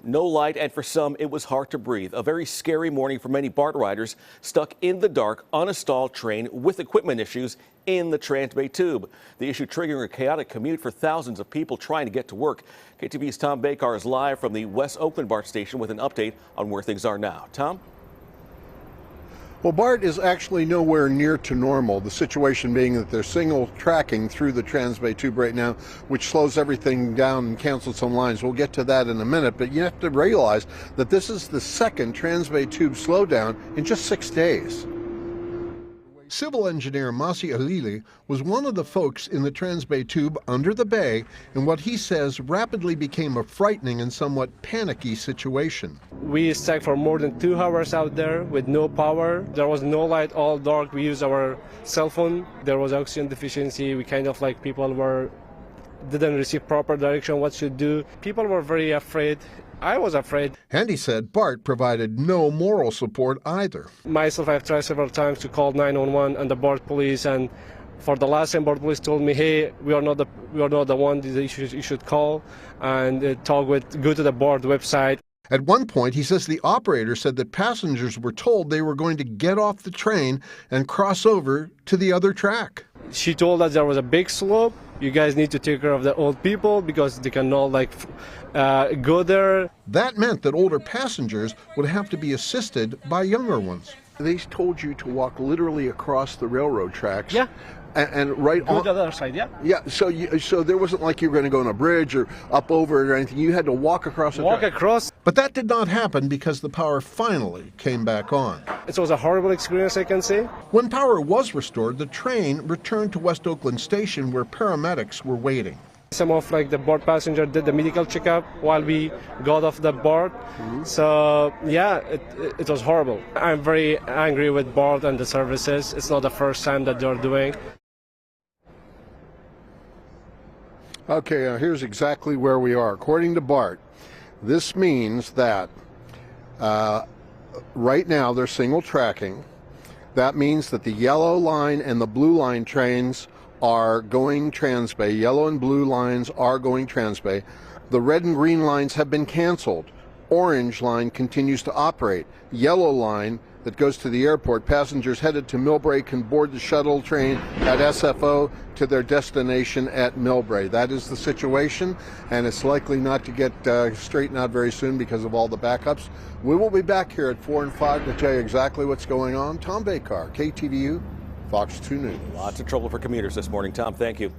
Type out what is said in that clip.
No light, and for some, it was hard to breathe. A very scary morning for many BART riders stuck in the dark on a stalled train with equipment issues in the Transbay Tube. The issue triggering a chaotic commute for thousands of people trying to get to work. KTVU's Tom Bakar is live from the West Oakland BART station with an update on where things are now. Tom? Well, BART is actually nowhere near to normal, the situation being that they're single tracking through the Transbay Tube right now, which slows everything down and cancels some lines. We'll get to that in a minute, but you have to realize that this is the second Transbay Tube slowdown in just 6 days. Civil engineer Masi Alili was one of the folks in the Transbay Tube under the bay in what he says rapidly became a frightening and somewhat panicky situation. We stuck for more than 2 hours out there with no power. There was no light, all dark. We used our cell phone. There was oxygen deficiency. We kind of like didn't receive proper direction what to do. People were very afraid. I was afraid. And he said BART provided no moral support either. Myself, I've tried several times to call 911 and the BART police, and for the last time, BART police told me, "Hey, we are not the one that you should call and go to the BART website." At one point, he says the operator said that passengers were told they were going to get off the train and cross over to the other track. She told us there was a big slope. You guys need to take care of the old people because they cannot go there. That meant that older passengers would have to be assisted by younger ones. They told you to walk literally across the railroad tracks. Yeah. And right on the other side, yeah. Yeah, so there wasn't like you were going to go on a bridge or up over it or anything. You had to walk across the track. Across. But that did not happen because the power finally came back on. It was a horrible experience, I can say. When power was restored, the train returned to West Oakland Station where paramedics were waiting. Some of the BART passenger did the medical checkup while we got off the BART. So yeah, it was horrible. I'm very angry with BART and the services. It's not the first time that they're doing. Okay, here's exactly where we are. According to BART, this means that right now they're single tracking. That means that the yellow line and the blue line trains are going Transbay. Yellow and blue lines are going Transbay. The red and green lines have been canceled. Orange line continues to operate. Yellow line that goes to the airport, passengers headed to Millbrae can board the shuttle train at SFO to their destination at Millbrae. That is the situation, and it's likely not to get straightened out very soon because of all the backups. We will be back here at 4 and 5 to tell you exactly what's going on. Tom Bakar, KTVU, Fox 2 News. Lots of trouble for commuters this morning, Tom. Thank you.